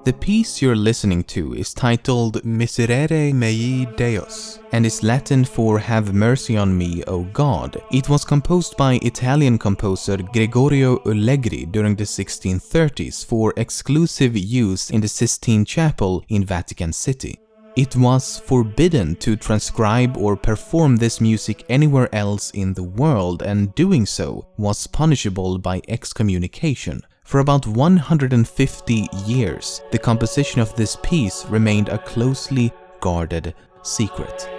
The piece you're listening to is titled Miserere mei Deus and is Latin for Have Mercy on Me, O God. It was composed by Italian composer Gregorio Allegri during the 1630s for exclusive use in the Sistine Chapel in Vatican City. It was forbidden to transcribe or perform this music anywhere else in the world, and doing so was punishable by excommunication. For about 150 years, the composition of this piece remained a closely guarded secret.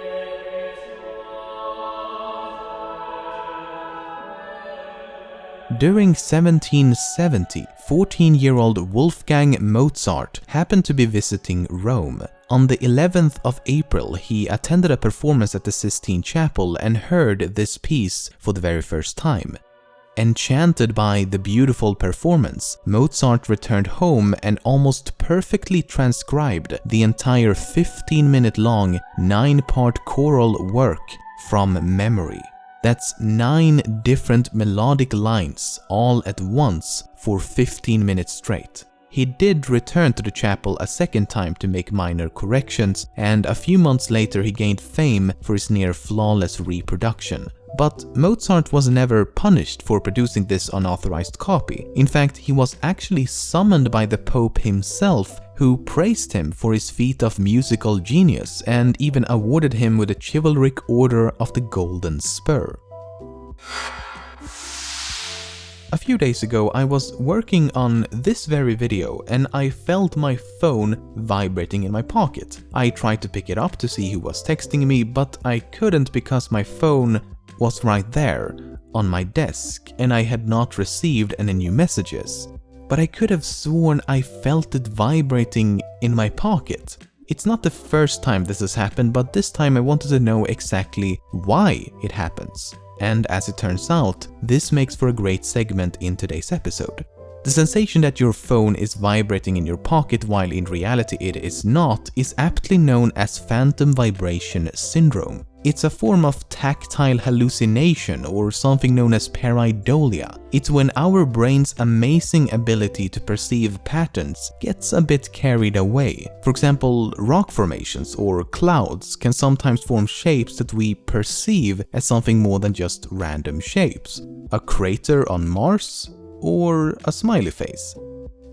During 1770, 14-year-old Wolfgang Mozart happened to be visiting Rome. On the 11th of April, he attended a performance at the Sistine Chapel and heard this piece for the very first time. Enchanted by the beautiful performance, Mozart returned home and almost perfectly transcribed the entire 15-minute-long, 9-part choral work from memory. That's 9 different melodic lines all at once for 15 minutes straight. He did return to the chapel a second time to make minor corrections, and a few months later he gained fame for his near-flawless reproduction. But Mozart was never punished for producing this unauthorized copy. In fact, he was actually summoned by the Pope himself, who praised him for his feat of musical genius and even awarded him with the chivalric Order of the Golden Spur. A few days ago, I was working on this very video and I felt my phone vibrating in my pocket. I tried to pick it up to see who was texting me, but I couldn't because my phone was right there on my desk and I had not received any new messages. But I could have sworn I felt it vibrating in my pocket. It's not the first time this has happened, but this time I wanted to know exactly why it happens. And as it turns out, this makes for a great segment in today's episode. The sensation that your phone is vibrating in your pocket while in reality it is not is aptly known as phantom vibration syndrome. It's a form of tactile hallucination or something known as pareidolia. It's when our brain's amazing ability to perceive patterns gets a bit carried away. For example, rock formations or clouds can sometimes form shapes that we perceive as something more than just random shapes. A crater on Mars? Or a smiley face,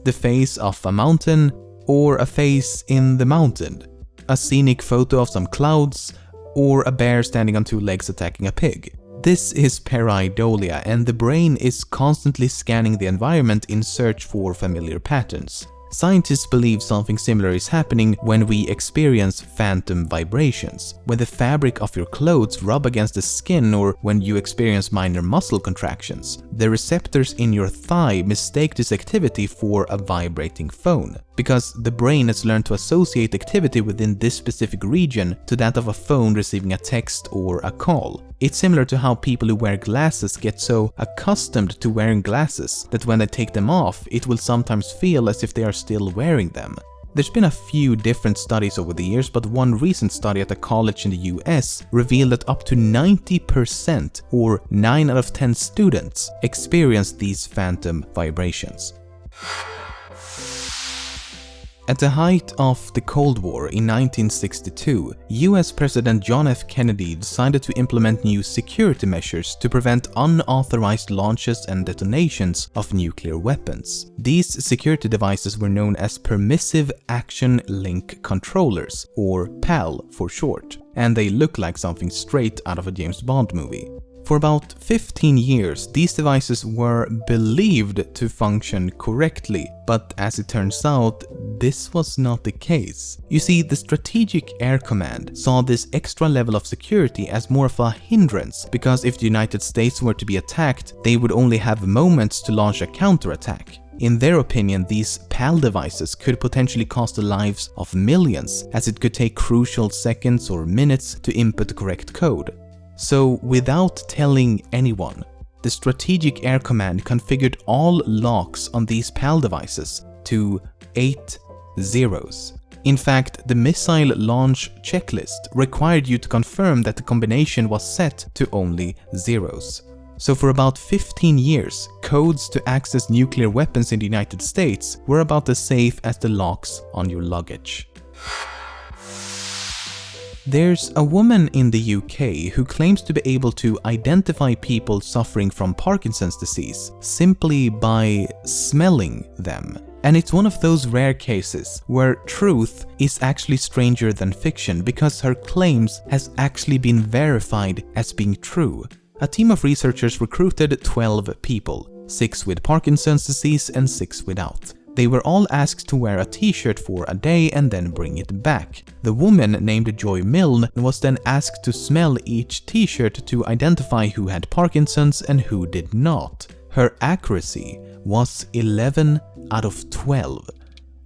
the face of a mountain, or a face in the mountain, a scenic photo of some clouds, or a bear standing on 2 legs attacking a pig. This is pareidolia, and the brain is constantly scanning the environment in search for familiar patterns. Scientists believe something similar is happening when we experience phantom vibrations, when the fabric of your clothes rub against the skin or when you experience minor muscle contractions. The receptors in your thigh mistake this activity for a vibrating phone, because the brain has learned to associate activity within this specific region to that of a phone receiving a text or a call. It's similar to how people who wear glasses get so accustomed to wearing glasses that when they take them off, it will sometimes feel as if they are still wearing them. There's been a few different studies over the years, but one recent study at a college in the US revealed that up to 90% or 9 out of 10 students experience these phantom vibrations. At the height of the Cold War in 1962, US President John F. Kennedy decided to implement new security measures to prevent unauthorized launches and detonations of nuclear weapons. These security devices were known as Permissive Action Link Controllers, or PAL for short, and they look like something straight out of a James Bond movie. For about 15 years, these devices were believed to function correctly, but as it turns out, this was not the case. You see, the Strategic Air Command saw this extra level of security as more of a hindrance, because if the United States were to be attacked, they would only have moments to launch a counterattack. In their opinion, these PAL devices could potentially cost the lives of millions, as it could take crucial seconds or minutes to input the correct code. So, without telling anyone, the Strategic Air Command configured all locks on these PAL devices to 8 zeros. In fact, the missile launch checklist required you to confirm that the combination was set to only zeros. So for about 15 years, codes to access nuclear weapons in the United States were about as safe as the locks on your luggage. There's a woman in the UK who claims to be able to identify people suffering from Parkinson's disease simply by smelling them. And it's one of those rare cases where truth is actually stranger than fiction because her claims has actually been verified as being true. A team of researchers recruited 12 people, 6 with Parkinson's disease and 6 without. They were all asked to wear a t-shirt for a day and then bring it back. The woman named Joy Milne was then asked to smell each t-shirt to identify who had Parkinson's and who did not. Her accuracy was 11 out of 12.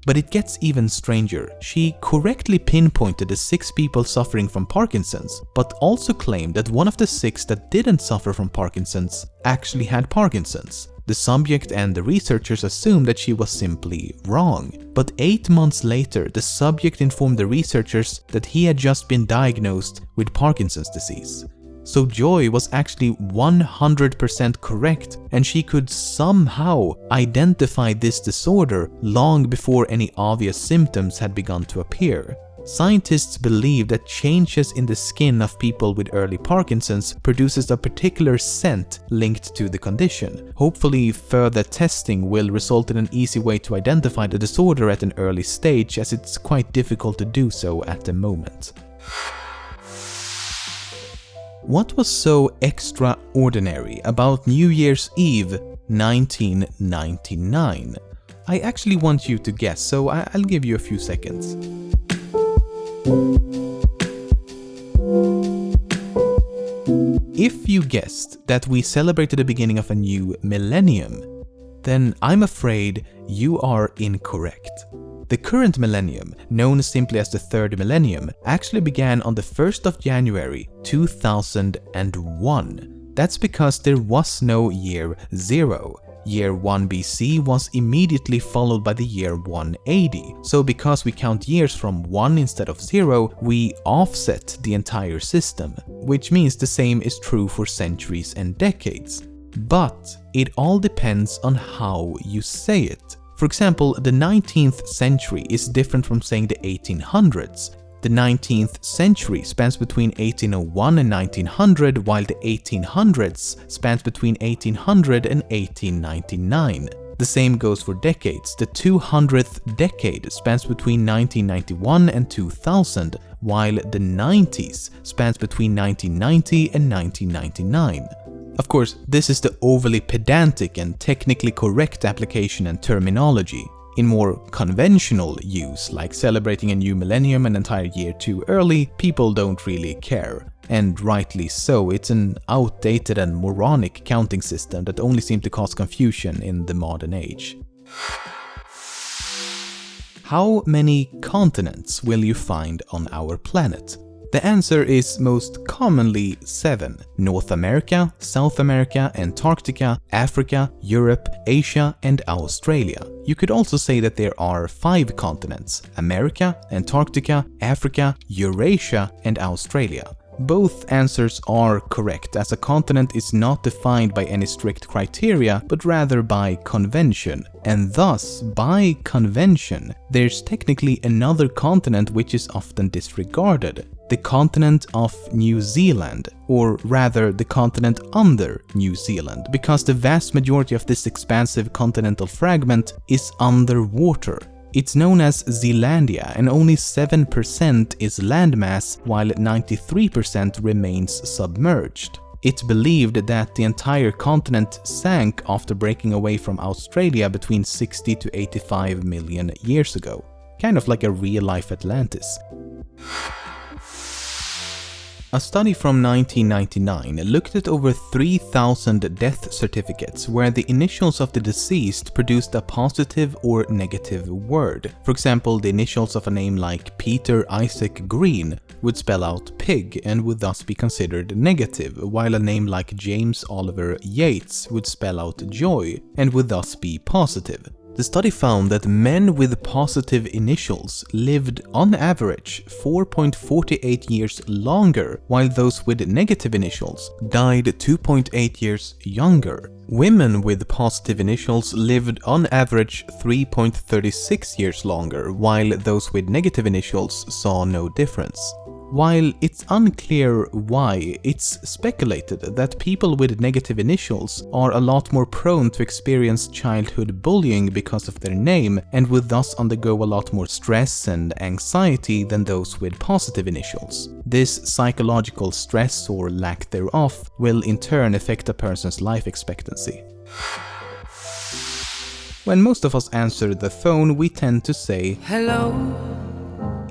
But it gets even stranger. She correctly pinpointed the 6 people suffering from Parkinson's, but also claimed that one of the 6 that didn't suffer from Parkinson's actually had Parkinson's. The subject and the researchers assumed that she was simply wrong. But 8 months later, the subject informed the researchers that he had just been diagnosed with Parkinson's disease. So Joy was actually 100% correct, and she could somehow identify this disorder long before any obvious symptoms had begun to appear. Scientists believe that changes in the skin of people with early Parkinson's produces a particular scent linked to the condition. Hopefully, further testing will result in an easy way to identify the disorder at an early stage, as it's quite difficult to do so at the moment. What was so extraordinary about New Year's Eve 1999? I actually want you to guess, so I'll give you a few seconds. If you guessed that we celebrated the beginning of a new millennium, then I'm afraid you are incorrect. The current millennium, known simply as the third millennium, actually began on the 1st of January 2001. That's because there was no year 0. Year 1 BC was immediately followed by the year 180, so because we count years from 1 instead of 0, we offset the entire system, which means the same is true for centuries and decades. But it all depends on how you say it. For example, the 19th century is different from saying the 1800s. The 19th century spans between 1801 and 1900, while the 1800s spans between 1800 and 1899. The same goes for decades. The 200th decade spans between 1991 and 2000, while the 90s spans between 1990 and 1999. Of course, this is the overly pedantic and technically correct application and terminology. In more conventional use, like celebrating a new millennium an entire year too early, people don't really care. And rightly so, it's an outdated and moronic counting system that only seems to cause confusion in the modern age. How many continents will you find on our planet? The answer is most commonly 7. North America, South America, Antarctica, Africa, Europe, Asia, and Australia. You could also say that there are 5 continents: America, Antarctica, Africa, Eurasia, and Australia. Both answers are correct, as a continent is not defined by any strict criteria, but rather by convention. And thus, by convention, there's technically another continent which is often disregarded. The continent of New Zealand, or rather the continent under New Zealand, because the vast majority of this expansive continental fragment is underwater. It's known as Zealandia, and only 7% is landmass, while 93% remains submerged. It's believed that the entire continent sank after breaking away from Australia between 60 to 85 million years ago. Kind of like a real-life Atlantis. A study from 1999 looked at over 3,000 death certificates where the initials of the deceased produced a positive or negative word. For example, the initials of a name like Peter Isaac Green would spell out pig and would thus be considered negative, while a name like James Oliver Yates would spell out joy and would thus be positive. The study found that men with positive initials lived on average 4.48 years longer, while those with negative initials died 2.8 years younger. Women with positive initials lived on average 3.36 years longer, while those with negative initials saw no difference. While it's unclear why, it's speculated that people with negative initials are a lot more prone to experience childhood bullying because of their name and would thus undergo a lot more stress and anxiety than those with positive initials. This psychological stress or lack thereof will in turn affect a person's life expectancy. When most of us answer the phone, we tend to say hello.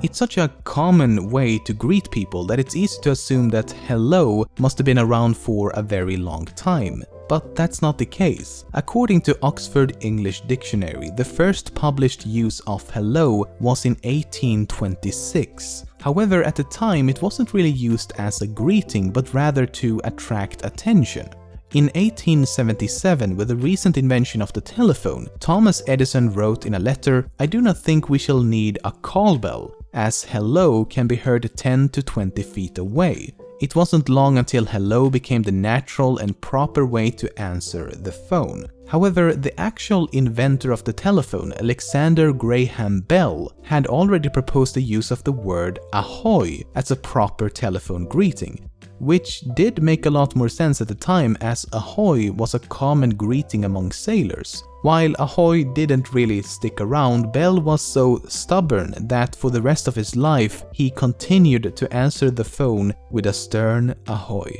It's such a common way to greet people that it's easy to assume that hello must have been around for a very long time. But that's not the case. According to Oxford English Dictionary, the first published use of hello was in 1826. However, at the time it wasn't really used as a greeting, but rather to attract attention. In 1877, with the recent invention of the telephone, Thomas Edison wrote in a letter, "I do not think we shall need a call bell, as hello can be heard 10 to 20 feet away." It wasn't long until hello became the natural and proper way to answer the phone. However, the actual inventor of the telephone, Alexander Graham Bell, had already proposed the use of the word ahoy as a proper telephone greeting, which did make a lot more sense at the time, as ahoy was a common greeting among sailors. While ahoy didn't really stick around, Bell was so stubborn that for the rest of his life he continued to answer the phone with a stern ahoy.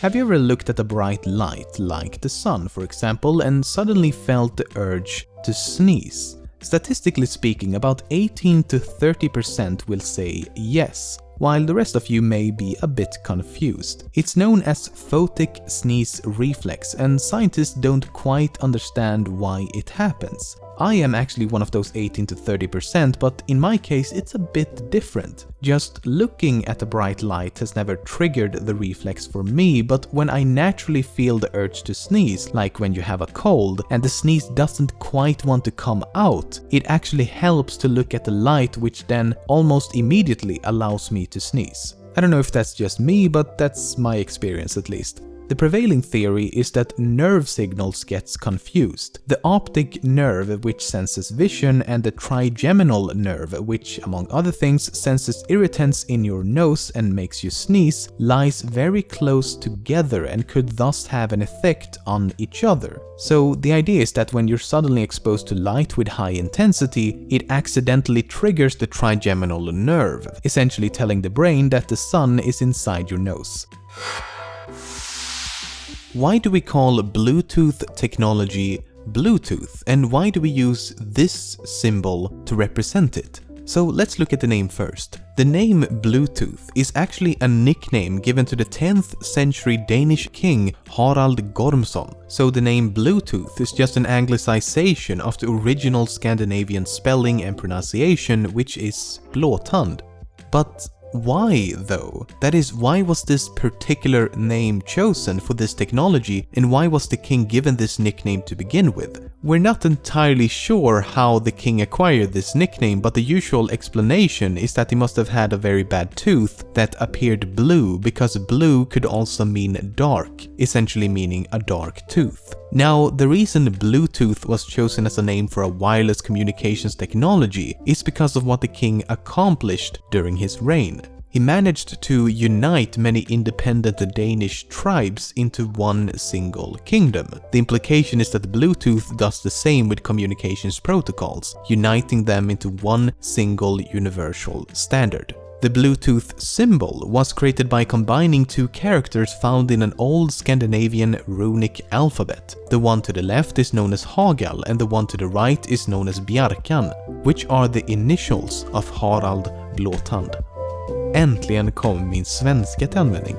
Have you ever looked at a bright light, like the sun for example, and suddenly felt the urge to sneeze? Statistically speaking, about 18 to 30% will say yes, while the rest of you may be a bit confused. It's known as photic sneeze reflex, and scientists don't quite understand why it happens. I am actually one of those 18 to 30%, but in my case it's a bit different. Just looking at a bright light has never triggered the reflex for me, but when I naturally feel the urge to sneeze, like when you have a cold and the sneeze doesn't quite want to come out, it actually helps to look at the light, which then almost immediately allows me to sneeze. I don't know if that's just me, but that's my experience at least. The prevailing theory is that nerve signals gets confused. The optic nerve, which senses vision, and the trigeminal nerve, which among other things senses irritants in your nose and makes you sneeze, lies very close together and could thus have an effect on each other. So the idea is that when you're suddenly exposed to light with high intensity, it accidentally triggers the trigeminal nerve, essentially telling the brain that the sun is inside your nose. Why do we call Bluetooth technology Bluetooth, and why do we use this symbol to represent it? So let's look at the name first. The name Bluetooth is actually a nickname given to the 10th century Danish king Harald Gormson. So the name Bluetooth is just an anglicization of the original Scandinavian spelling and pronunciation, which is Blåtand. But why though? That is, why was this particular name chosen for this technology, and why was the king given this nickname to begin with? We're not entirely sure how the king acquired this nickname, but the usual explanation is that he must have had a very bad tooth that appeared blue, because blue could also mean dark, essentially meaning a dark tooth. Now, the reason Bluetooth was chosen as a name for a wireless communications technology is because of what the king accomplished during his reign. He managed to unite many independent Danish tribes into one single kingdom. The implication is that Bluetooth does the same with communications protocols, uniting them into one single universal standard. The Bluetooth symbol was created by combining two characters found in an old Scandinavian runic alphabet. The one to the left is known as Hagal and the one to the right is known as Bjarkan, which are the initials of Harald Blåtand. Äntligen kom min svenska till användning.